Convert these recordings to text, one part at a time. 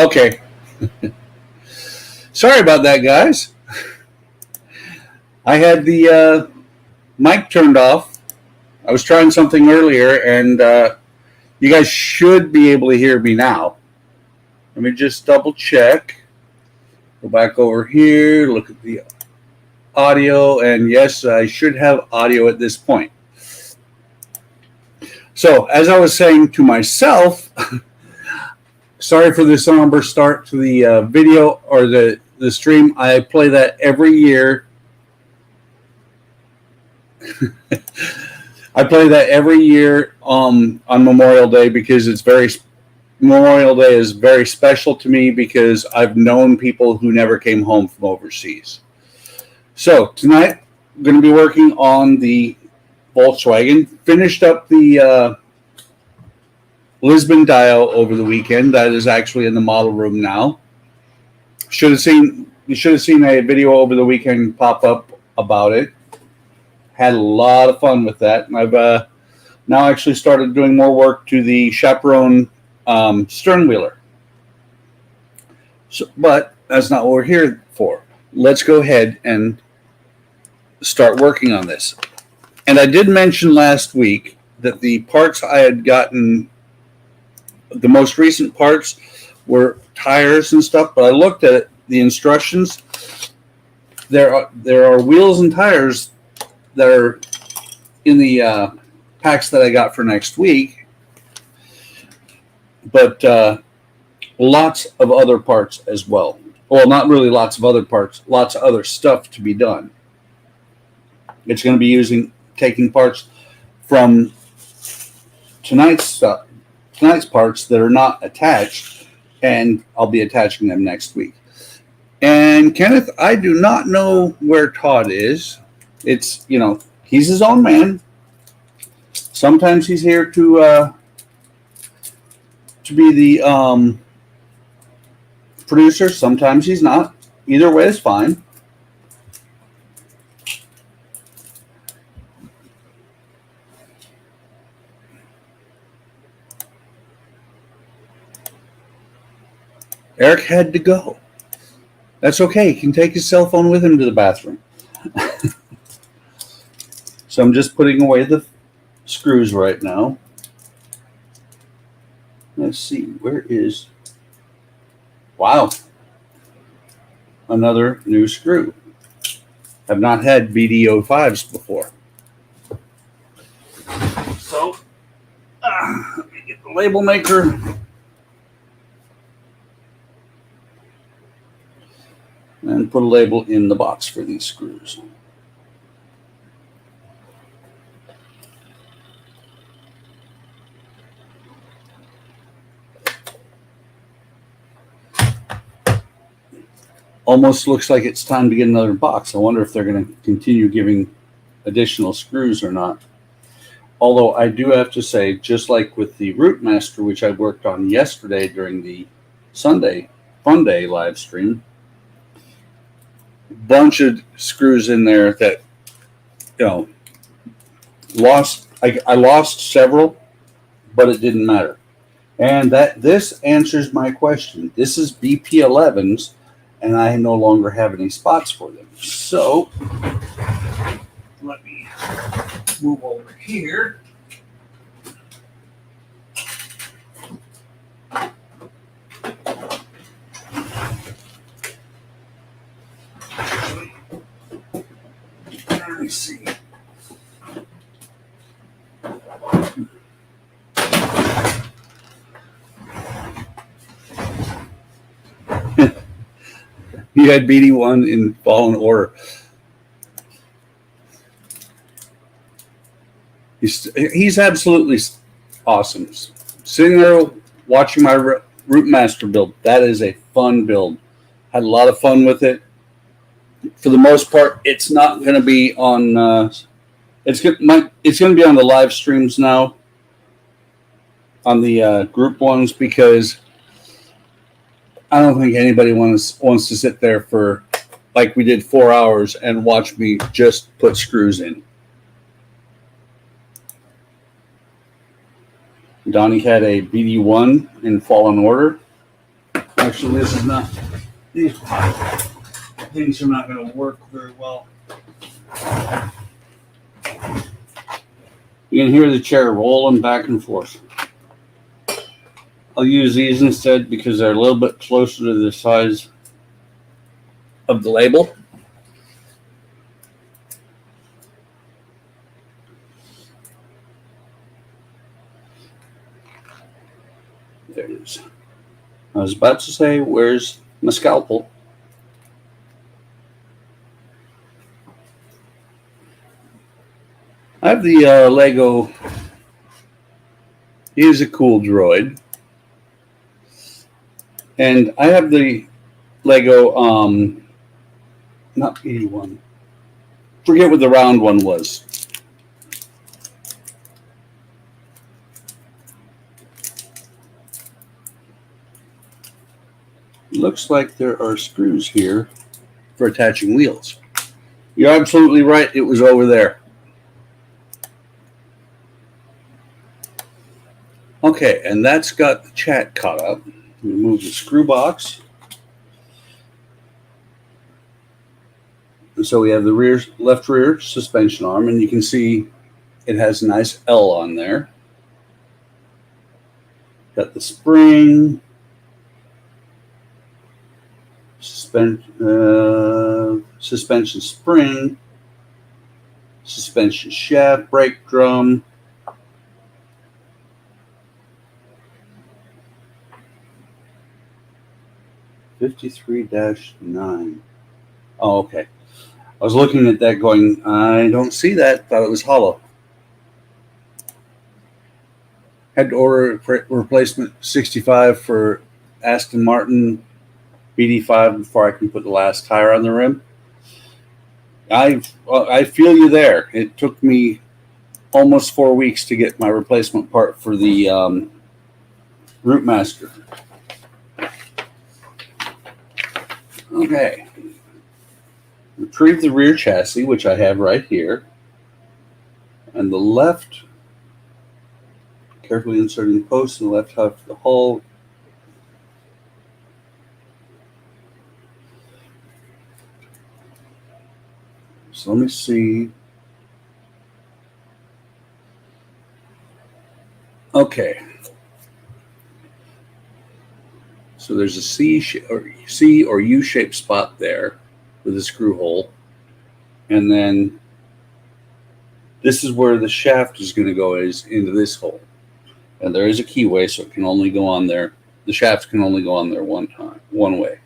Okay. Sorry about that, guys. I had the mic turned off. I was trying something earlier, and you guys should be able to hear me now. Let me just double check. Go back over here, look at the audio, and yes, I should have audio at this point. So, as I was saying to myself, sorry for the somber start to the video or the stream. I play that every year. I play that every year on Memorial Day because Memorial Day is very special to me because I've known people who never came home from overseas. So tonight I'm going to be working on the Volkswagen. Finished up the Lisbon dial over the weekend. That is actually in the model room now. You should have seen a video over the weekend pop up about it. Had a lot of fun with that, and I've now actually started doing more work to the Chaperone stern wheeler. So, but that's not what we're here for. Let's go ahead and start working on this. And I did mention last week that the parts I had gotten, the most recent parts were tires and stuff, but I looked at the instructions. There are wheels and tires that are in the packs that I got for next week, but lots of other parts as well. Well, not really lots of other parts, lots of other stuff to be done. It's going to be taking parts from tonight's parts that are not attached, and I'll be attaching them next week. And Kenneth, I do not know where Todd is. It's, he's his own man. Sometimes he's here to be the producer. Sometimes he's not. Either way is fine. Eric had to go. That's okay. He can take his cell phone with him to the bathroom. So I'm just putting away the screws right now. Let's see. Where is... Wow. Another new screw. I've not had BD05s before. So, let me get the label maker. And put a label in the box for these screws. Almost looks like it's time to get another box. I wonder if they're going to continue giving additional screws or not. Although I do have to say, just like with the Rootmaster, which I worked on yesterday during the Sunday Fun Day live stream, bunch of screws in there that, lost. I lost several, but it didn't matter. And this answers my question. This is BP11s, and I no longer have any spots for them. So let me move over here. Let me see. You had BD1 in fallen order. He's absolutely awesome. Sitting there watching my Rootmaster build, that is a fun build. Had a lot of fun with it. For the most part, it's not going to be on. It's going to be on the live streams now, on the group ones, because I don't think anybody wants to sit there for, like we did, 4 hours and watch me just put screws in. Donnie had a BD1 in fallen order. Actually, this is not. These things are not going to work very well. You can hear the chair rolling back and forth. I'll use these instead because they're a little bit closer to the size of the label. There it is. I was about to say, where's my scalpel? I have the Lego. He is a cool droid. And I have the Lego, not 81. Forget what the round one was. Looks like there are screws here for attaching wheels. You're absolutely right. It was over there. Okay, and that's got the chat caught up. Remove the screw box. And so we have the left rear suspension arm, and you can see it has a nice L on there. Got the spring, suspension spring, suspension shaft, brake drum. (53-9). Oh, okay. I was looking at that going, I don't see that. Thought it was hollow. Had to order replacement 65 for Aston Martin BD5 before I can put the last tire on the rim. I feel you there. It took me almost 4 weeks to get my replacement part for the Routemaster. Okay. Retrieve the rear chassis, which I have right here. And the left, carefully inserting the post in the left half of the hull. So let me see. Okay. So there's a C or U-shaped spot there with a screw hole. And then this is where the shaft is going to go, is into this hole. And there is a keyway, so it can only go on there. The shaft can only go on there one way.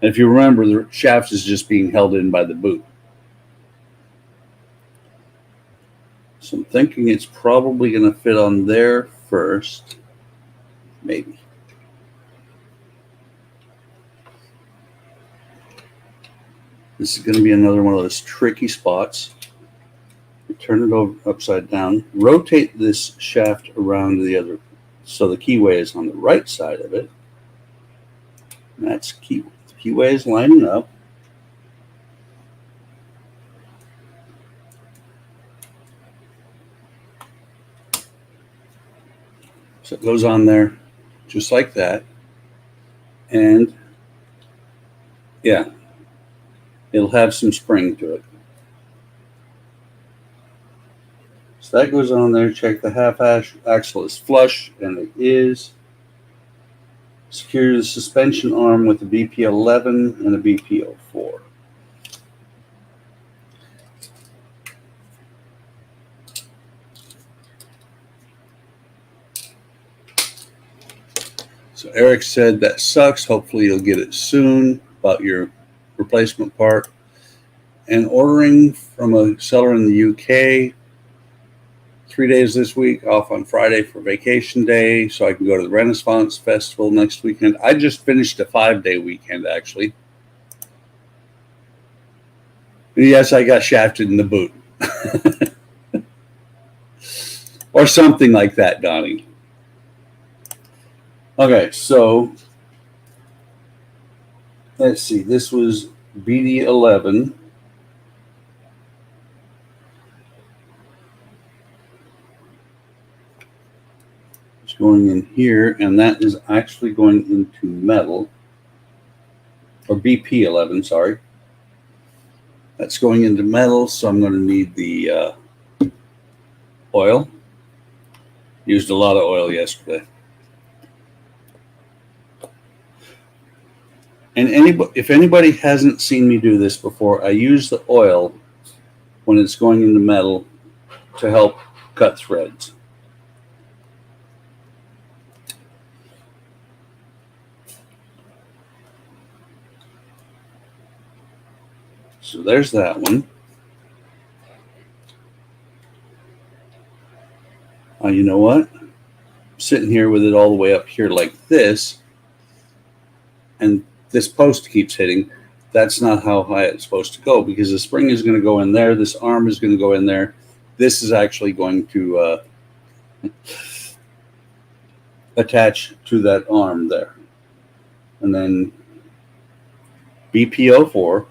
And if you remember, the shaft is just being held in by the boot. So I'm thinking it's probably going to fit on there first. Maybe. This is going to be another one of those tricky spots. Turn it over upside down. Rotate this shaft around to the other, so the keyway is on the right side of it. And that's the keyway is lining up. So it goes on there just like that. And yeah, it'll have some spring to it. So that goes on there. Check the half axle is flush, and it is. Secure the suspension arm with a BP11 and a BP04. So Eric said that sucks. Hopefully you'll get it soon about your replacement part. And ordering from a seller in the UK. 3 days this week, off on Friday for vacation day, so I can go to the Renaissance Festival next weekend. I just finished a 5-day weekend, actually. And yes, I got shafted in the boot. Or something like that, Donnie. Okay, so let's see. This was BD11. It's going in here, and that is actually going into metal, or BP11, sorry. That's going into metal, so I'm going to need the oil. Used a lot of oil yesterday. And if anybody hasn't seen me do this before, I use the oil when it's going into metal to help cut threads. So there's that one. You know what? I'm sitting here with it all the way up here like this, and this post keeps hitting. That's not how high it's supposed to go, because the spring is going to go in there. This arm is going to go in there. This is actually going to attach to that arm there. And then BP04.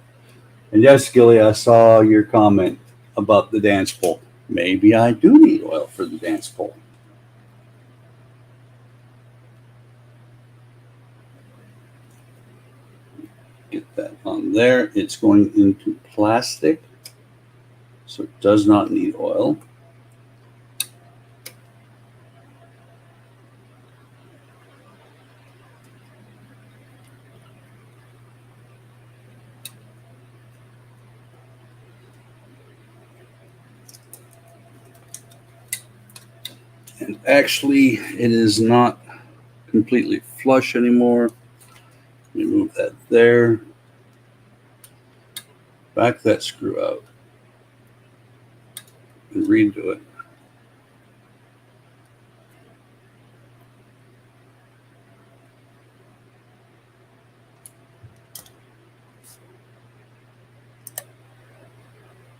And yes, Gilly, I saw your comment about the dance pole. Maybe I do need oil for the dance pole. Get that on there. It's going into plastic, so it does not need oil. And actually, it is not completely flush anymore. Let me move that there. Back that screw out and redo it.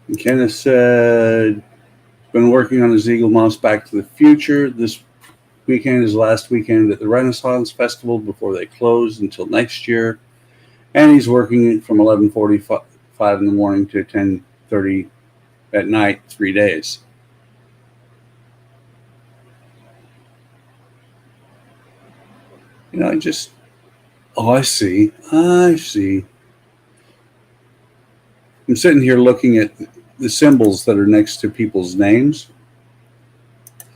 And Kenneth said, been working on his Eagle Mouse Back to the Future. This weekend is last weekend at the Renaissance Festival before they close until next year. And he's working from 11:45 in the morning to 10:30 at night, 3 days. You know, I see. I'm sitting here looking at the symbols that are next to people's names. I'm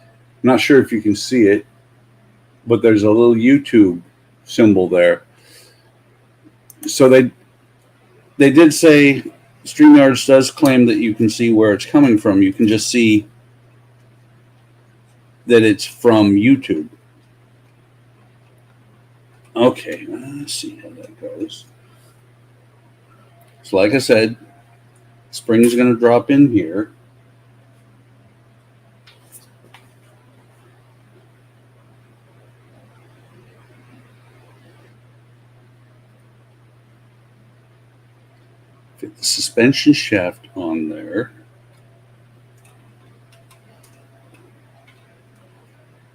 not sure if you can see it, but there's a little YouTube symbol there. So they did say StreamYard does claim that you can see where it's coming from. You can just see that it's from YouTube. Okay, let's see how that goes. So like I said, spring is going to drop in here. Fit the suspension shaft on there.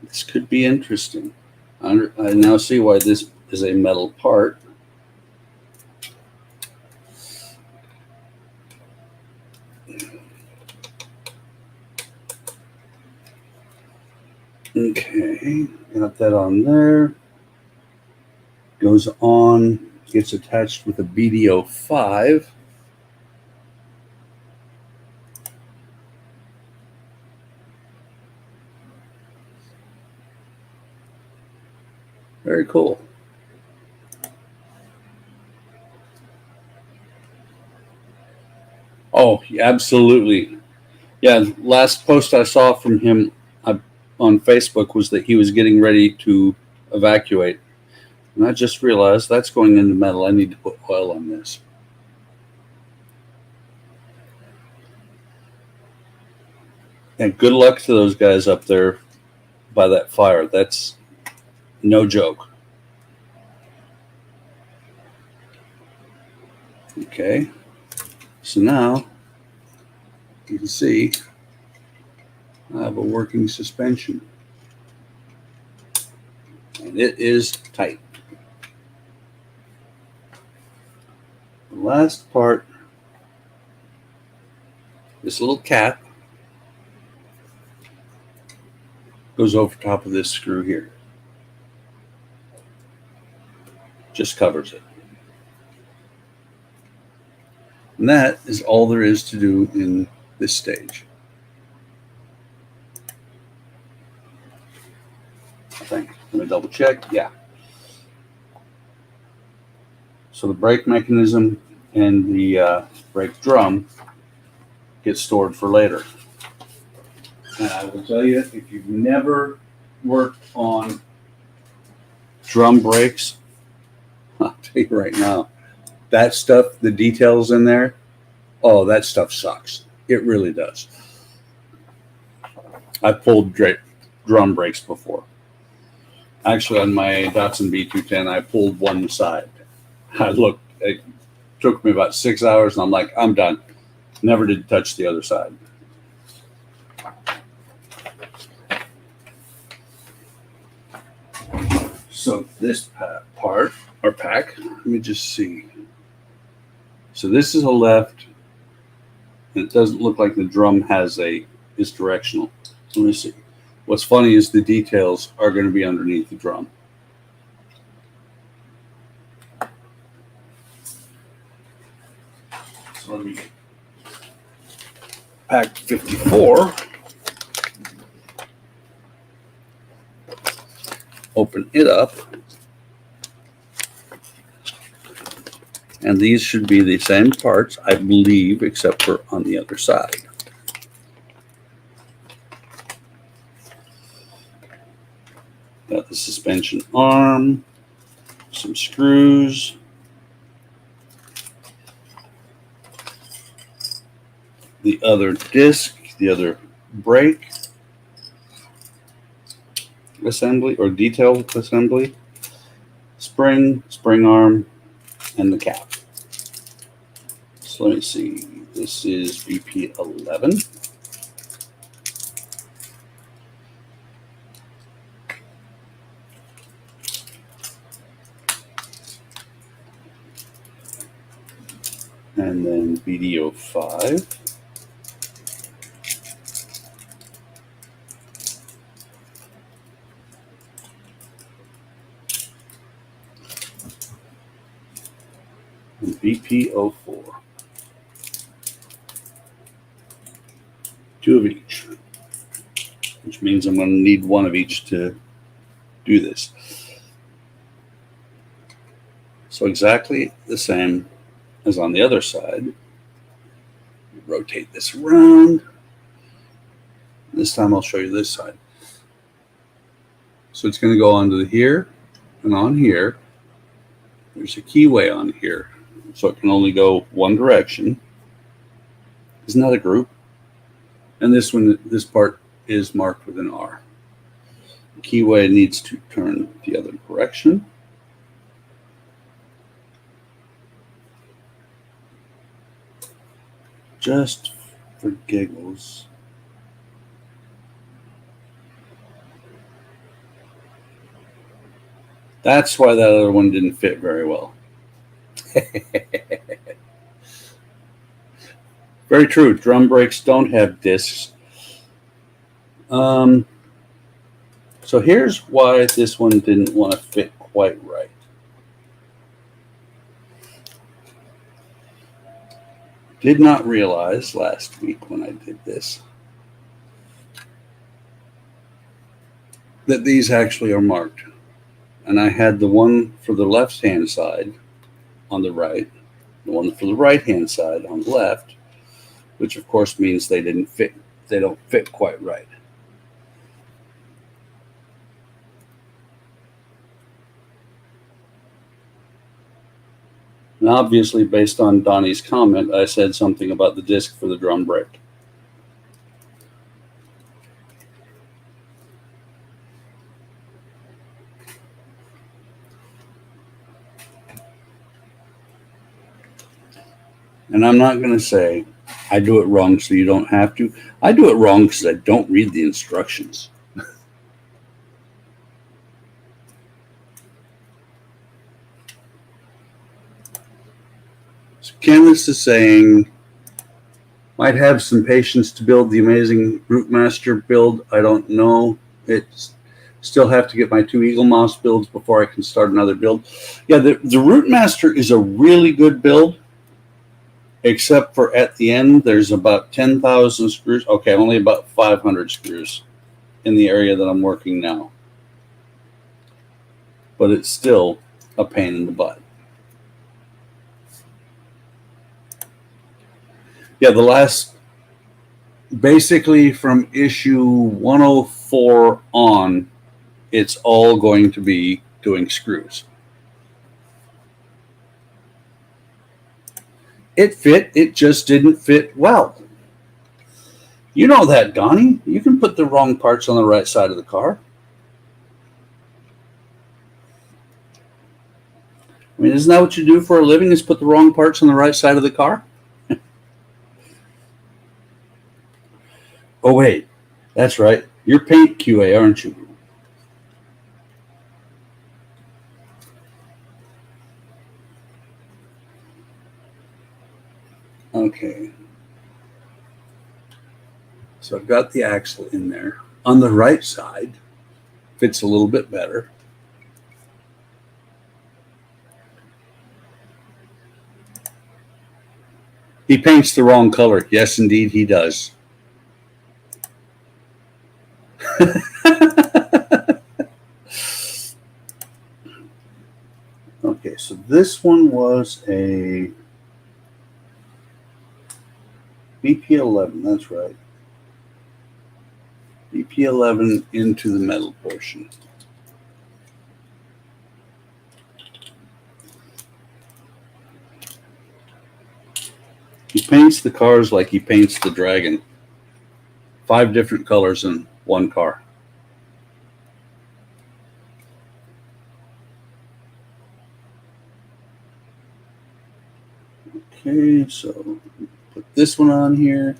This could be interesting. I now see why this is a metal part. Okay, got that on there. Goes on, gets attached with a BD05. Very cool. Oh, absolutely. Yeah, last post I saw from him on Facebook was that he was getting ready to evacuate. And I just realized that's going into metal. I need to put oil on this. And good luck to those guys up there by that fire. That's no joke. Okay. So now you can see I have a working suspension. And it is tight. The last part, this little cap goes over top of this screw here. Just covers it. And that is all there is to do in this stage. I think. Let me double check. Yeah. So the brake mechanism and the brake drum get stored for later. And I will tell you, if you've never worked on drum brakes, I'll tell you right now, that stuff, the details in there, oh, that stuff sucks. It really does. I've pulled drum brakes before. Actually, on my Datsun B210, I pulled one side. It took me about 6 hours, and I'm like, I'm done. Never did touch the other side. So this part, or pack, let me just see. So this is a left, and it doesn't look like the drum is directional. Let me see. What's funny is the details are going to be underneath the drum. So let me get pack 54. Open it up. And these should be the same parts, I believe, except for on the other side. Got the suspension arm, some screws, the other disc, the other brake assembly or detail assembly, spring arm, and the cap. So let me see. This is BP11. And then BD05. And BP04. 2 of each, which means I'm going to need 1 of each to do this. So exactly the same as on the other side. Rotate this around. This time I'll show you this side. So it's going to go onto here and on here. There's a keyway on here, so it can only go one direction. Isn't that a group? And this part is marked with an R. The keyway needs to turn the other direction. Just for giggles. That's why that other one didn't fit very well. Very true. Drum brakes don't have discs. So here's why this one didn't want to fit quite right. Did not realize last week when I did this that these actually are marked. And I had the one for the left-hand side on the right, the one for the right-hand side on the left, which of course means they didn't fit. They don't fit quite right. And obviously, based on Donnie's comment, I said something about the disc for the drum brake. And I'm not going to say I do it wrong so you don't have to. I do it wrong because I don't read the instructions. So Candace is saying, might have some patience to build the amazing Rootmaster build. I don't know It's still have to get my 2 Eagle Moss builds before I can start another build. Yeah, the Rootmaster is a really good build, except for at the end, there's about 10,000 screws. Okay, only about 500 screws in the area that I'm working now. But it's still a pain in the butt. Yeah, the last, basically from issue 104 on, it's all going to be doing screws. It fit, it just didn't fit well. You know that, Donnie. You can put the wrong parts on the right side of the car. I mean, isn't that what you do for a living, is put the wrong parts on the right side of the car? Oh, wait. That's right. You're paint QA, aren't you? Okay. So I've got the axle in there. On the right side, fits a little bit better. He paints the wrong color. Yes, indeed, he does. Okay, so this one was a BP11, that's right. BP11 into the metal portion. He paints the cars like he paints the dragon. 5 different colors in one car. Okay, so put this one on here.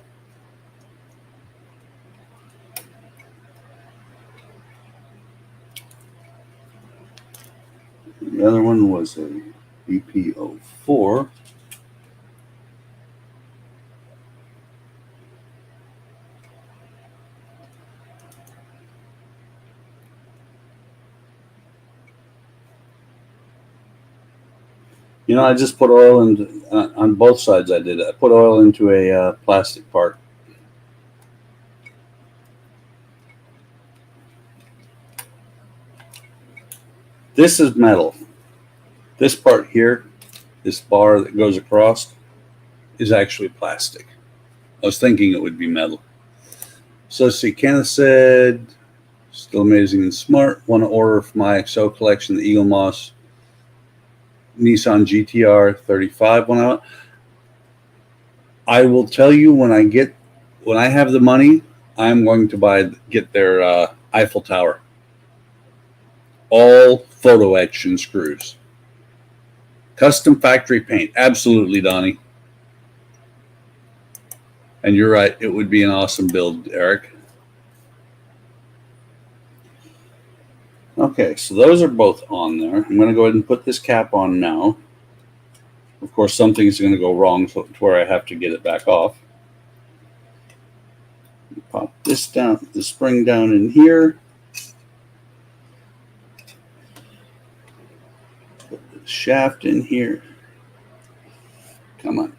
The other one was a BP04. You know, I just put oil into, on both sides I did it. I put oil into a plastic part. This is metal. This part here, this bar that goes across, is actually plastic. I was thinking it would be metal. So let's see, Kenneth said, still amazing and smart. Want to order for my XO collection, the Eagle Moss Nissan GTR 35 one out. I will tell you when I have the money, I'm going to get their Eiffel Tower. All photo action screws. Custom factory paint. Absolutely, Donnie. And you're right, it would be an awesome build, Eric. Okay, so those are both on there. I'm going to go ahead and put this cap on now. Of course, something's going to go wrong to where I have to get it back off. Pop this down, the spring down in here. Put the shaft in here. Come on.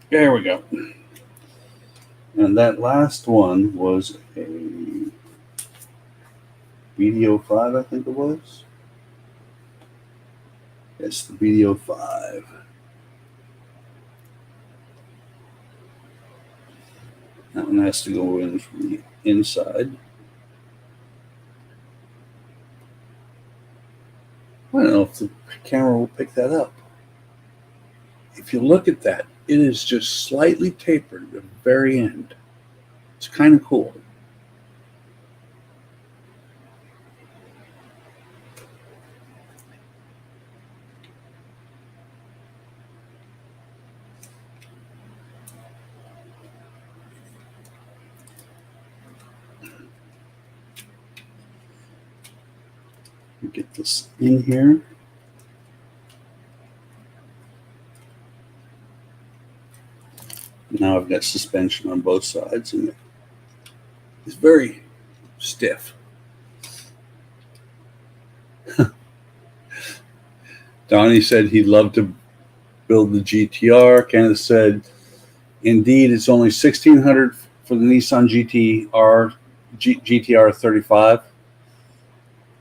There we go. And that last one was a BD05, I think it was. Yes, the BD05. That one has to go in from the inside. I don't know if the camera will pick that up. If you look at that, it is just slightly tapered at the very end. It's kind of cool. Get this in here. Now I've got suspension on both sides, and it's very stiff. Donnie said he'd love to build the GTR. Kenneth said, indeed, it's only $1,600 for the Nissan GTR 35.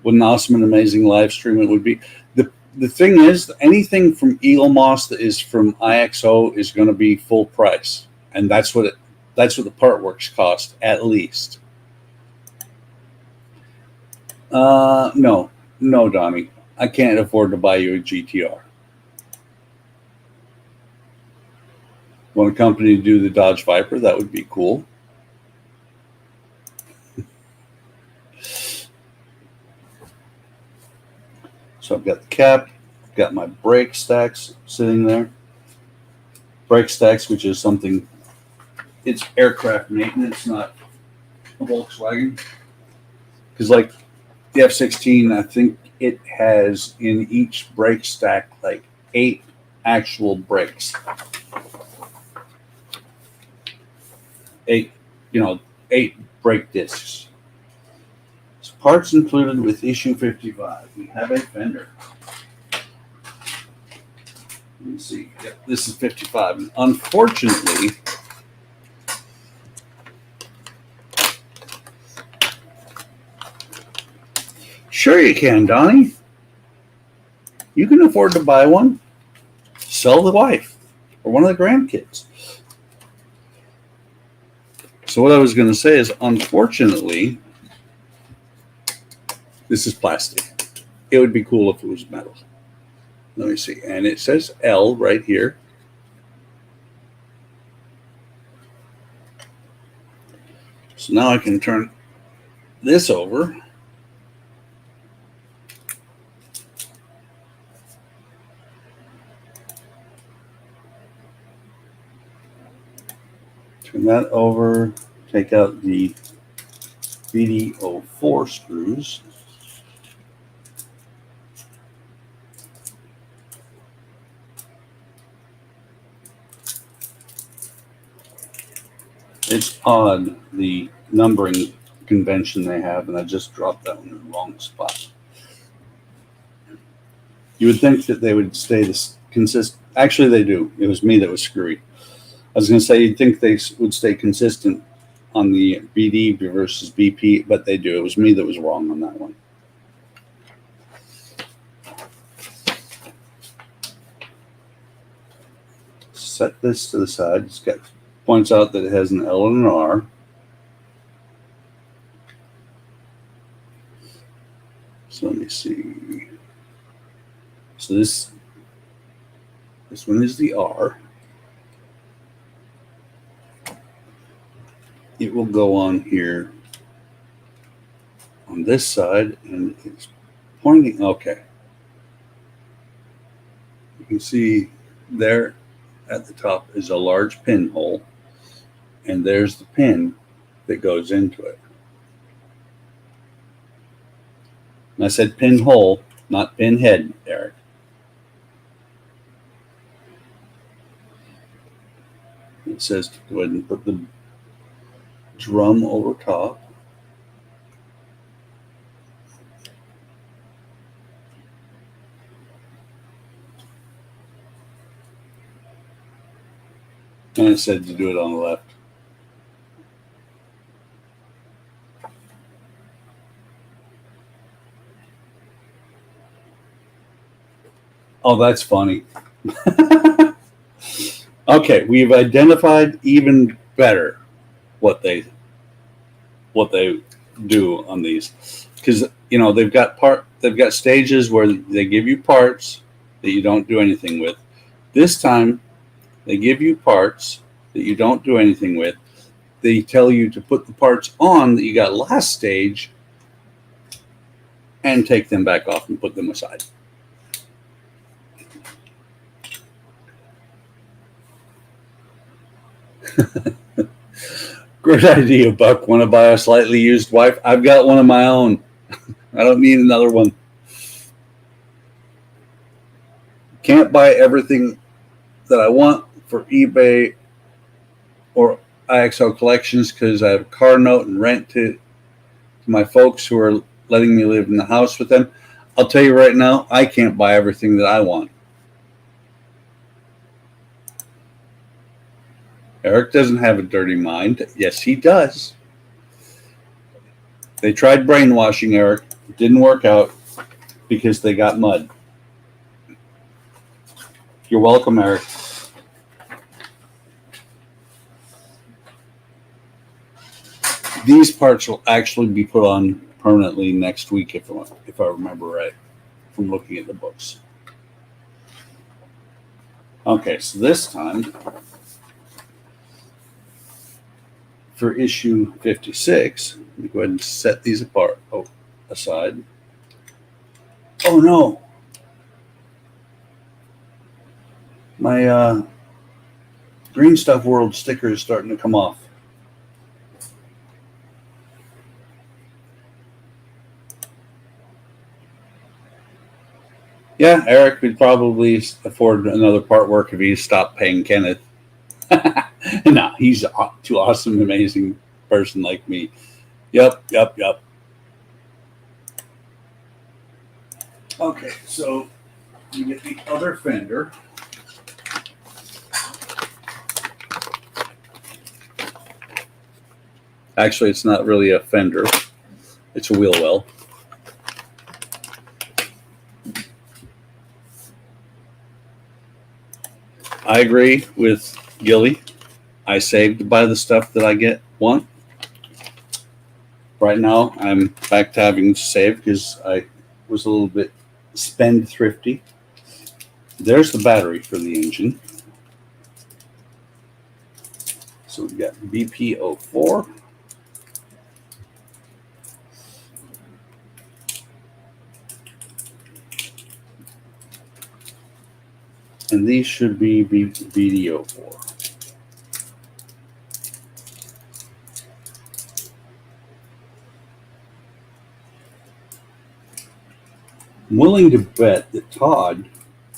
What an awesome and amazing live stream it would be. The thing is, anything from Eagle Moss that is from IXO is going to be full price, and that's what the part works cost at least. No, Donnie, I can't afford to buy you a GTR. Want a company to do the Dodge Viper? That would be cool. So I've got the cap, I've got my brake stacks sitting there. Brake stacks, which is something, it's aircraft maintenance, not a Volkswagen. Because like the F-16, I think it has in each brake stack like 8 actual brakes. 8 brake discs. Parts included with issue 55. We have a fender. Let me see. Yep, this is 55. And unfortunately, sure you can, Donnie. You can afford to buy one. Sell the wife or one of the grandkids. So what I was going to say is, unfortunately, this is plastic. It would be cool if it was metal. Let me see. And it says L right here. So now I can turn this over. Turn that over. Take out the BD04 screws. It's odd, the numbering convention they have, and I just dropped that one in the wrong spot. You would think that they would stay this consistent. Actually, they do. It was me that was screwy. I was going to say you'd think they would stay consistent on the BD versus BP, but they do. It was me that was wrong on that one. Set this to the side. It's got points out that it has an L and an R. So let me see. So this one is the R. It will go on here on this side, and it's pointing. Okay. You can see there at the top is a large pinhole, and there's the pin that goes into it. And I said pinhole, not pinhead, Eric. It says to go ahead and put the drum over top. And it said to do it on the left. Oh, that's funny. Okay, we've identified even better what they do on these, because they've got stages where they give you parts that you don't do anything with. This time they give you parts that you don't do anything with. They tell you to put the parts on that you got last stage and take them back off and put them aside. Great idea, Buck. Want to buy a slightly used wife? I've got one of my own. I don't need another one. Can't buy everything that I want for eBay or IXO collections because I have a car note and rent to my folks who are letting me live in the house with them, I'll tell you right now, I can't buy everything that I want. Eric doesn't have a dirty mind. Yes, he does. They tried brainwashing Eric. It didn't work out because they got mud. You're welcome, Eric. These parts will actually be put on permanently next week, if I remember right, from looking at the books. Okay, so this time, for issue 56, let me go ahead and set these aside. Oh no! My Green Stuff World sticker is starting to come off. Yeah, Eric could probably afford another part work if he stopped paying Kenneth. No, he's too awesome, amazing person like me. Yep. Okay, so you get the other fender. Actually, it's not really a fender. It's a wheel well. I agree with Gilly. I saved to buy the stuff that I want. Right now, I'm back to having to save because I was a little bit spend thrifty. There's the battery for the engine. So we've got BP04. And these should be BD04. I'm willing to bet that Todd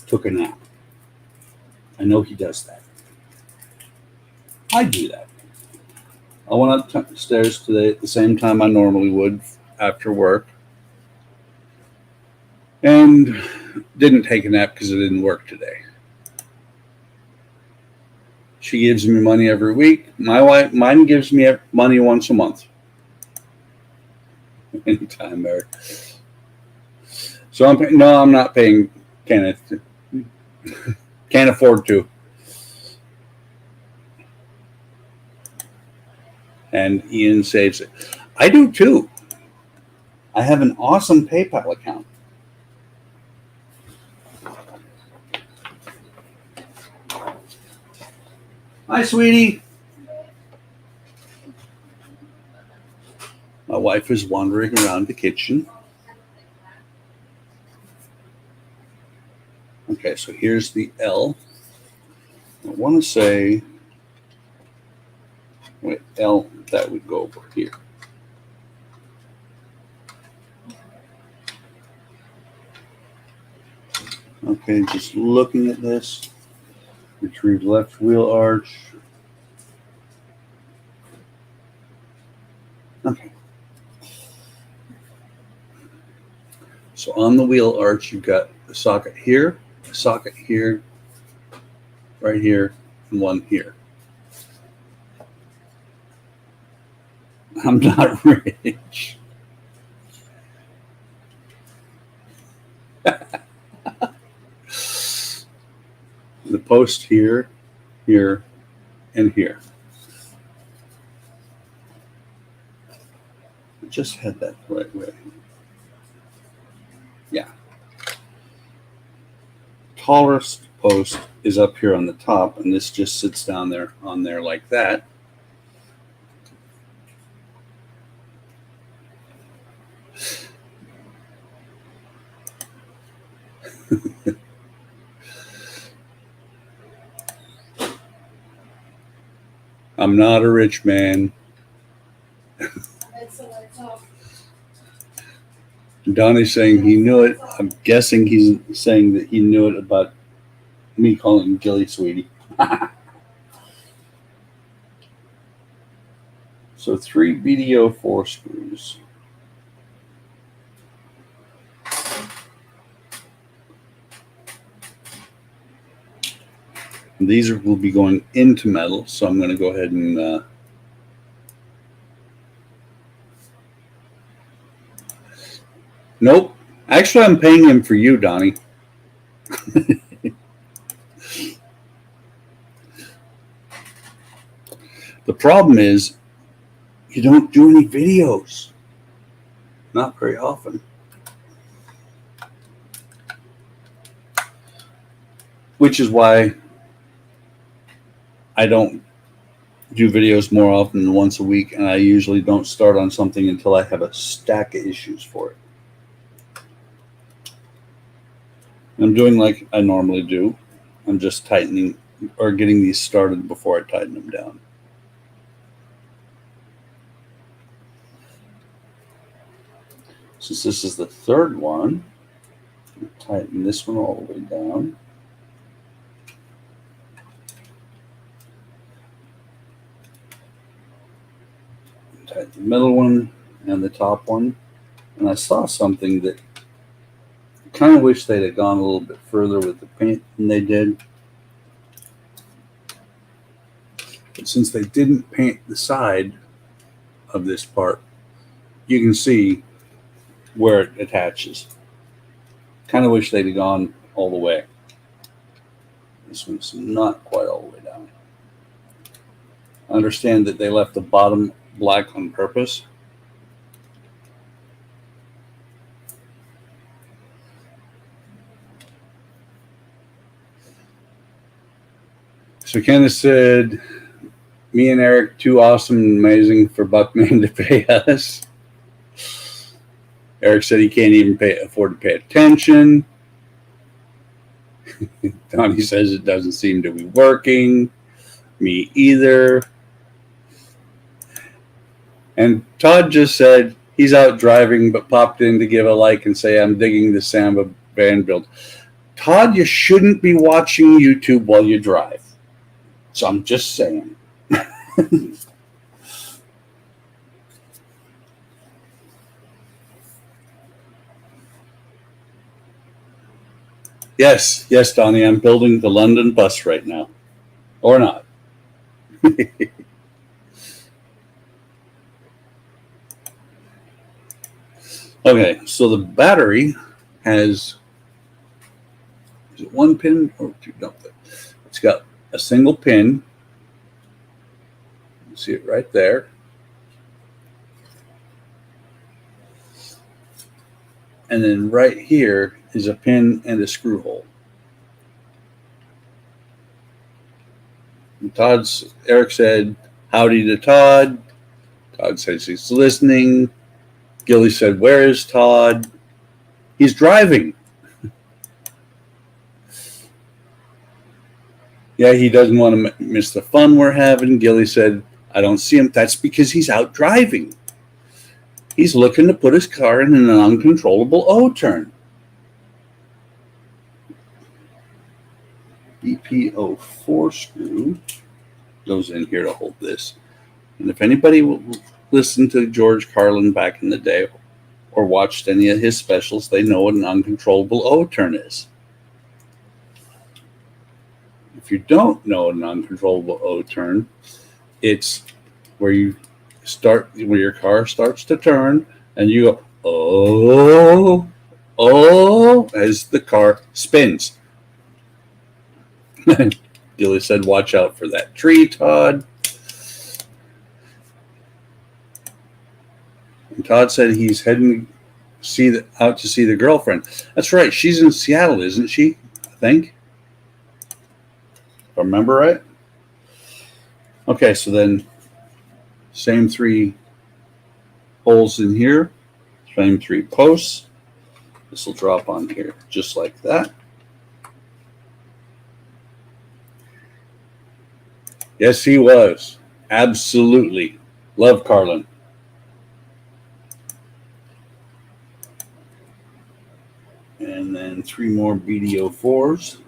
took a nap. I know he does that. I do that. I went upstairs today at the same time I normally would after work. And didn't take a nap because it didn't work today. She gives me money every week. Mine gives me money once a month. Anytime, Eric. So I'm not paying Kenneth. Can't afford to. And Ian saves it. I do too. I have an awesome PayPal account. Hi, sweetie. My wife is wandering around the kitchen. Okay, so here's the L. I want to say, wait, L, that would go over here. Okay, just looking at this. Retrieve left wheel arch. Okay. So on the wheel arch, you've got a socket here, right here, and one here. I'm not rich. The post here, here, and here. I just had that the right way. Yeah. Tallest post is up here on the top, and this just sits down there on there like that. I'm not a rich man. Donnie's saying he knew it. I'm guessing he's saying that he knew it about me calling him Gilly Sweetie. So 3 BDO4 screws. And these will be going into metal, so I'm going to go ahead and nope. Actually, I'm paying him for you, Donnie. The problem is you don't do any videos. Not very often. Which is why I don't do videos more often than once a week, and I usually don't start on something until I have a stack of issues for it. I'm doing like I normally do. I'm just tightening or getting these started before I tighten them down. Since this is the third one, I'll tighten this one all the way down. Tighten the middle one and the top one. And I saw something that I kind of wish they'd have gone a little bit further with the paint than they did. But since they didn't paint the side of this part, you can see where it attaches. Kind of wish they'd have gone all the way. This one's not quite all the way down. I understand that they left the bottom black on purpose. So Kenneth said, me and Eric, too awesome and amazing for Buckman to pay us. Eric said he can't even afford to pay attention. Donnie says it doesn't seem to be working. Me either. And Todd just said he's out driving but popped in to give a like and say, I'm digging the Samba van build. Todd, you shouldn't be watching YouTube while you drive. So I'm just saying. Yes, Donnie, I'm building the London bus right now. Or not. Okay, so the battery has, is it one pin or two? No, it's got a single pin. You see it right there. And then right here is a pin and a screw hole. And Eric said, howdy to Todd. Todd says he's listening. Gilly said, where is Todd? He's driving. Yeah, he doesn't want to miss the fun we're having. Gilly said, I don't see him. That's because he's out driving. He's looking to put his car in an uncontrollable O-turn. BP04 screw goes in here to hold this. And if anybody will listen to George Carlin back in the day or watched any of his specials, they know what an uncontrollable O-turn is. If you don't know what an uncontrollable O-turn, it's where you start, where your car starts to turn and you go, oh, as the car spins. Gilly said, watch out for that tree, Todd. And Todd said he's heading out to see the girlfriend. That's right. She's in Seattle, isn't she? I think. If I remember right. Okay, so then same three holes in here. Same three posts. This will drop on here just like that. Yes, he was. Absolutely. Love Carlin. And then 3 more BD04s.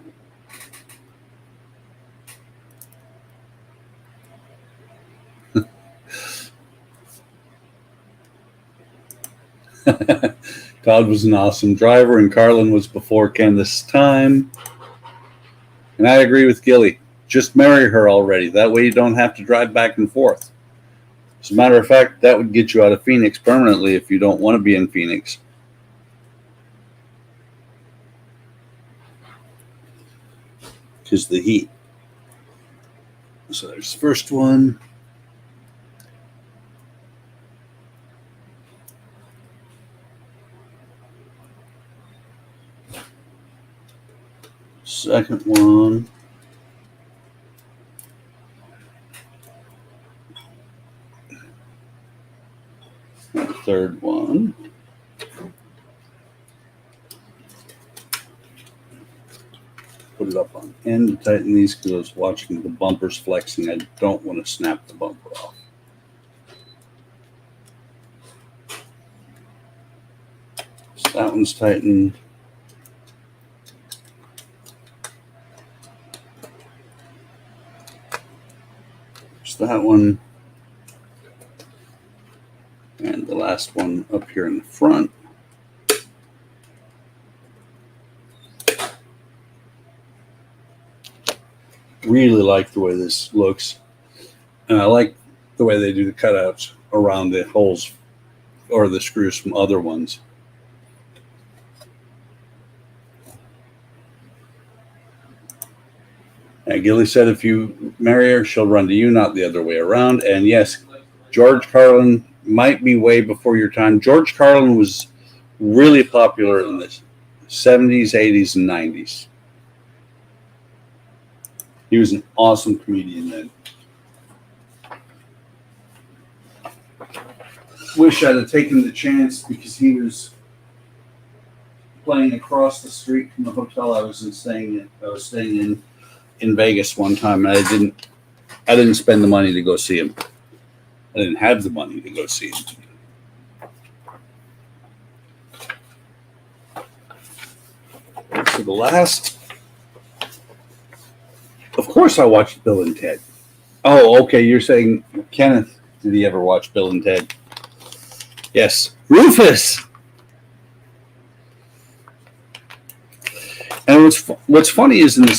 Todd was an awesome driver, and Carlin was before Kenneth's time. And I agree with Gilly. Just marry her already. That way you don't have to drive back and forth. As a matter of fact, that would get you out of Phoenix permanently if you don't want to be in Phoenix. Because the heat. So there's the first one. Second one. Third one. Put it up on end to tighten these because I was watching the bumpers flexing. I don't want to snap the bumper off. So that one's tightened. There's that one. And the last one up here in the front. Really like the way this looks. And I like the way they do the cutouts around the holes or the screws from other ones. And Gilly said if you marry her, she'll run to you, not the other way around. And yes, George Carlin might be way before your time. George Carlin was really popular in the 70s, 80s, and 90s. He was an awesome comedian then. Wish I'd have taken the chance because he was playing across the street from the hotel I was staying in Vegas one time, and I didn't spend the money to go see him. I didn't have the money to go see him. So the last, of course, I watched Bill and Ted. Oh, okay. You're saying Kenneth? Did he ever watch Bill and Ted? Yes, Rufus. And what's funny is in the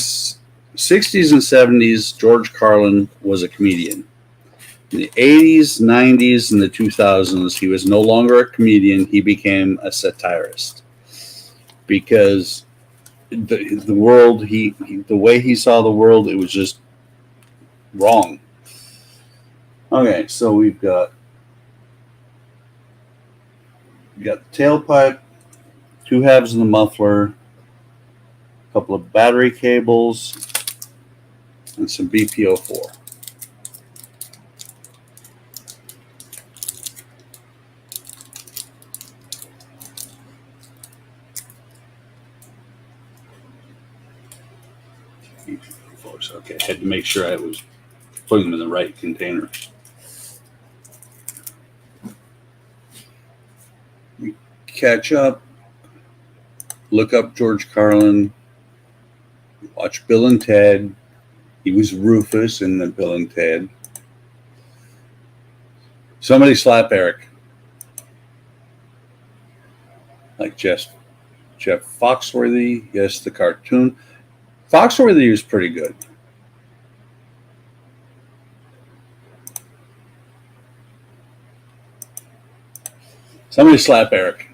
60s and 70s, George Carlin was a comedian. In the 80s, 90s, and the 2000s, he was no longer a comedian. He became a satirist because the world, the way he saw the world, it was just wrong. Okay, so we've got the tailpipe, two halves of the muffler, a couple of battery cables, and some BPO4. Okay, I had to make sure I was putting them in the right container. We catch up, look up George Carlin, watch Bill and Ted. He was Rufus in the Bill and Ted. Somebody slap Eric. Like Jeff Foxworthy. Yes, the cartoon. Foxworthy was pretty good. Somebody slap Eric.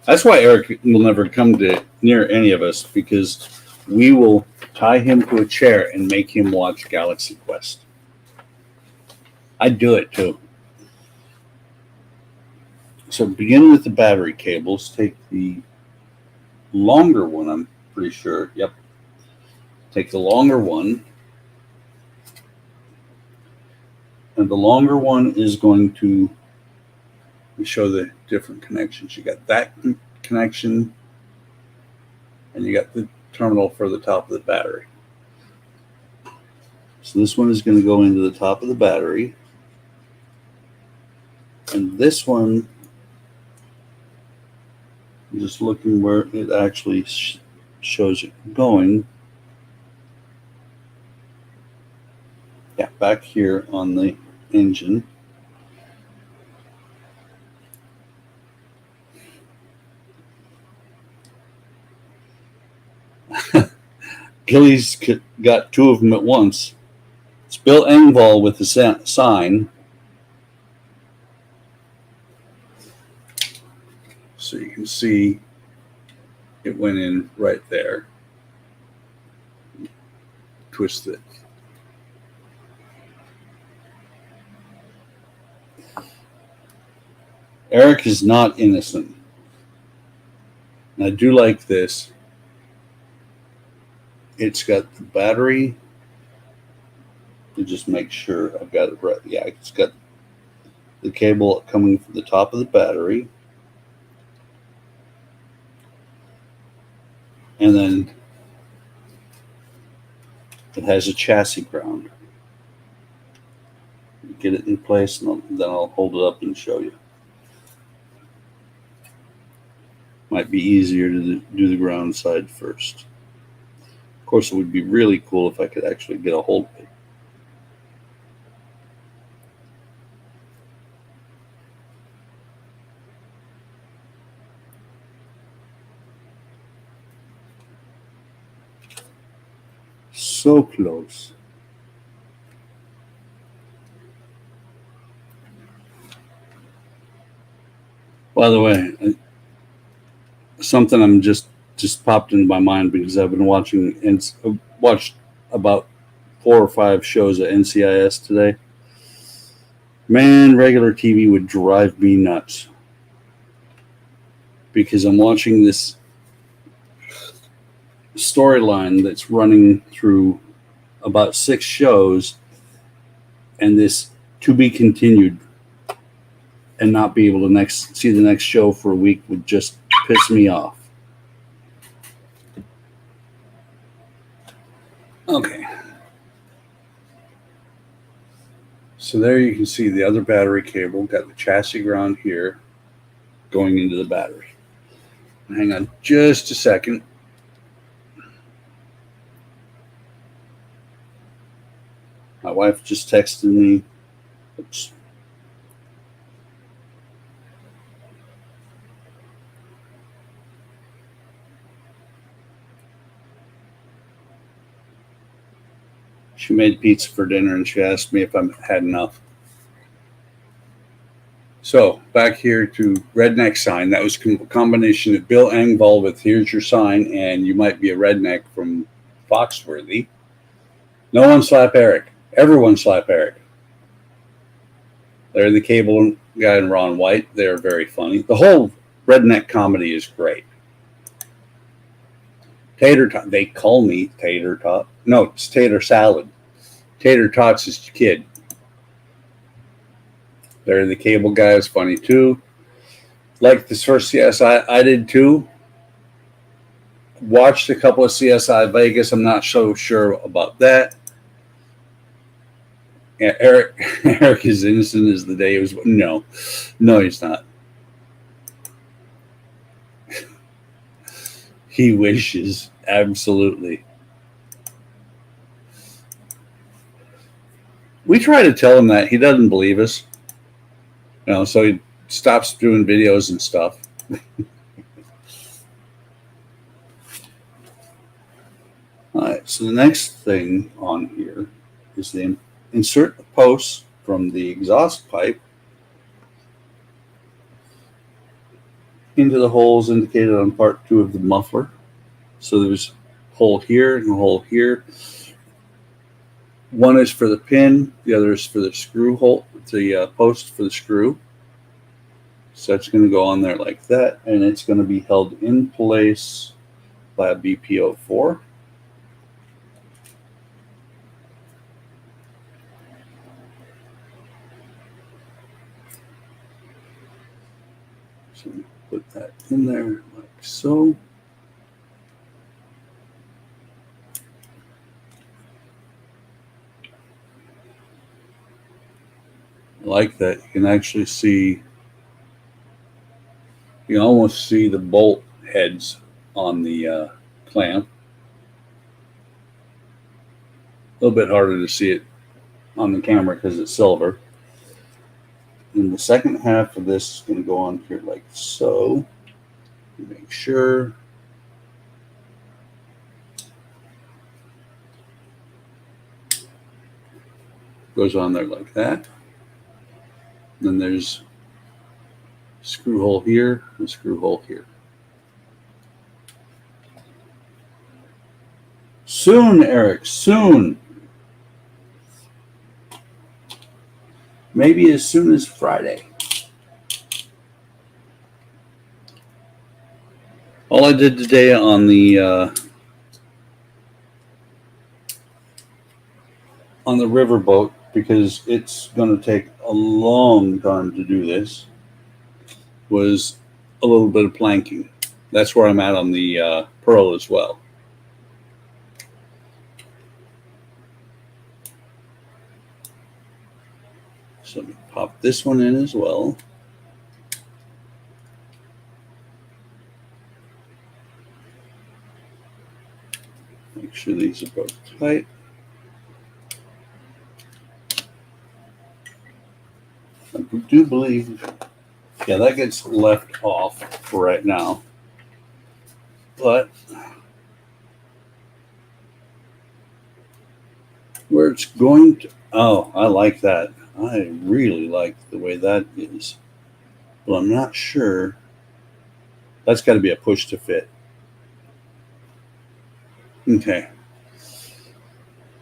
That's why Eric will never come to near any of us, because we will tie him to a chair and make him watch Galaxy Quest. I'd do it too. So beginning with the battery cables, take the longer one, I'm pretty sure. Yep. Take the longer one. And the longer one is going to show the different connections. You got that connection, and you got the terminal for the top of the battery. So this one is going to go into the top of the battery. And this one, I'm just looking where it actually shows it going. Yeah, back here on the engine. Gilly's got two of them at once. It's Bill Engvall with the sign. So you can see it went in right there. Twist it. Eric is not innocent. And I do like this. It's got the battery. To just make sure I've got it right. Yeah, it's got the cable coming from the top of the battery. And then it has a chassis ground. Get it in place, and then I'll hold it up and show you. Might be easier to do the ground side first. Of course, it would be really cool if I could actually get a hold of it. So close. By the way, something I'm just popped into my mind because I've been watching and watched about 4 or 5 shows at NCIS today. Man, regular TV would drive me nuts because I'm watching this storyline that's running through about 6 shows, and this to be continued, and not be able to see the next show for a week would just piss me off. Okay. So there you can see the other battery cable, got the chassis ground here going into the battery. Hang on just a second. My wife just texted me. Oops. She made pizza for dinner and she asked me if I had enough. So back here to redneck sign. That was a combination of Bill Engvall with "Here's your sign" and "You might be a redneck" from Foxworthy. No one slap Eric. Everyone slap Eric. They're the cable guy and Ron White. They're very funny. The whole redneck comedy is great. Tater tot. They call me Tater Tot. No, it's Tater Salad. Tater Tot's his kid. They're the cable guys. Funny too. Like this first CSI, I did too. Watched a couple of CSI Vegas. I'm not so sure about that. Yeah, Eric is innocent as the day he was. No, he's not. He wishes, absolutely. We try to tell him that. He doesn't believe us. So he stops doing videos and stuff. All right, so the next thing on here is the insert the post from the exhaust pipe into the holes indicated on part 2 of the muffler. So there's a hole here and a hole here. One is for the pin, the other is for the screw hole, the post for the screw. So it's going to go on there like that, and it's going to be held in place by a BPO4. So put that in there like so. I like that. You can actually see, you can almost see the bolt heads on the clamp. A little bit harder to see it on the camera because it's silver. And the second half of this is going to go on here like so. Make sure. Goes on there like that. Then there's a screw hole here, and a screw hole here. Soon, Eric, soon. Maybe as soon as Friday. All I did today on the riverboat, because it's going to take a long time to do this, was a little bit of planking. That's where I'm at on the Pearl as well. So let me pop this one in as well. Make sure these are both tight. I do believe, yeah, that gets left off for right now. But where it's going to, oh, I like that. I really like the way that is. Well, I'm not sure. That's got to be a push to fit. Okay.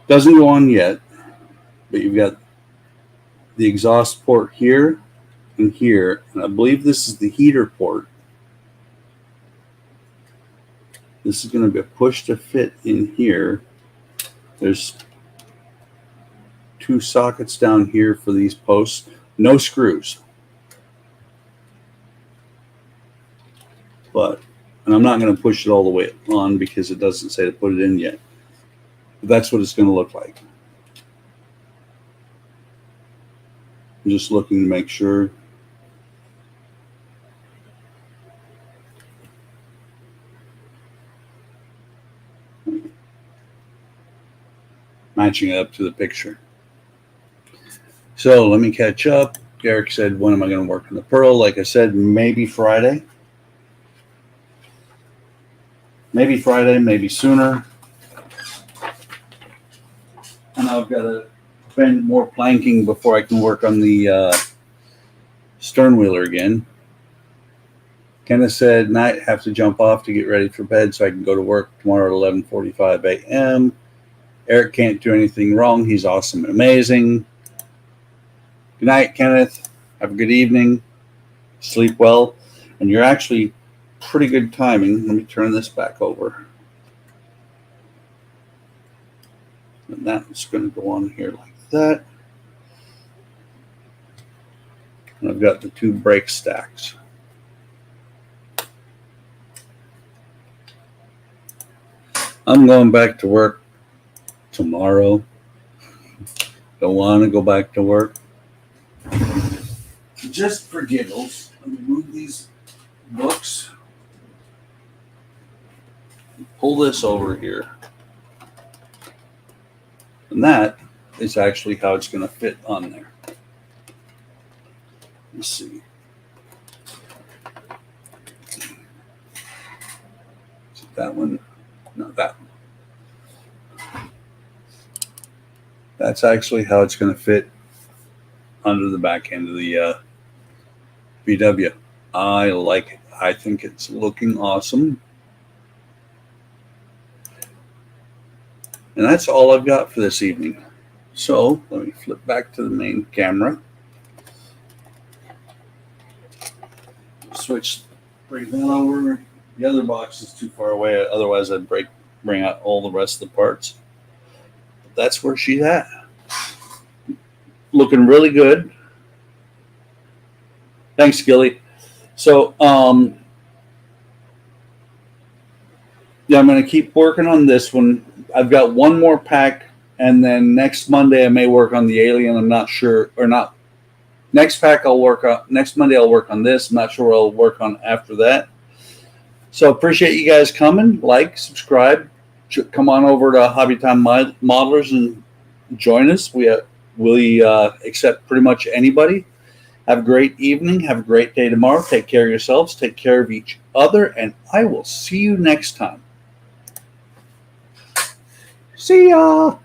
Doesn't go on yet, but you've got the exhaust port here and here, and I believe this is the heater port. This is going to be a push to fit in here. There's 2 sockets down here for these posts. No screws. And I'm not going to push it all the way on because it doesn't say to put it in yet. But that's what it's going to look like. I'm just looking to make sure. Matching it up to the picture. So let me catch up. Derek said, when am I going to work on the Pearl? Like I said, maybe Friday. Maybe Friday, maybe sooner. And I've got to spend more planking before I can work on the stern wheeler again. Kenneth said, night, have to jump off to get ready for bed so I can go to work tomorrow at 11:45 a.m. Eric can't do anything wrong. He's awesome and amazing. Good night, Kenneth. Have a good evening. Sleep well. And you're actually pretty good timing. Let me turn this back over. And that's going to go on here like that. And I've got the 2 brake stacks. I'm going back to work tomorrow. Don't want to go back to work. Just for giggles, let me move these books. Pull this over here. And that is actually how it's going to fit on there. Let's see. Is it that one? No, that one. That's actually how it's going to fit under the back end of the VW. I like it. I think it's looking awesome. And that's all I've got for this evening. So let me flip back to the main camera. Bring that over. The other box is too far away. Otherwise, I'd bring out all the rest of the parts. But that's where she's at. Looking really good. Thanks, Gilly. So, yeah, I'm going to keep working on this one. I've got one more pack, and then next Monday I may work on the Alien. I'm not sure, or not. Next pack I'll work on. Next Monday I'll work on this. I'm not sure what I'll work on after that. So appreciate you guys coming. Like, subscribe. Come on over to Hobby Time Modelers and join us. We accept pretty much anybody. Have a great evening. Have a great day tomorrow. Take care of yourselves. Take care of each other. And I will see you next time. See ya.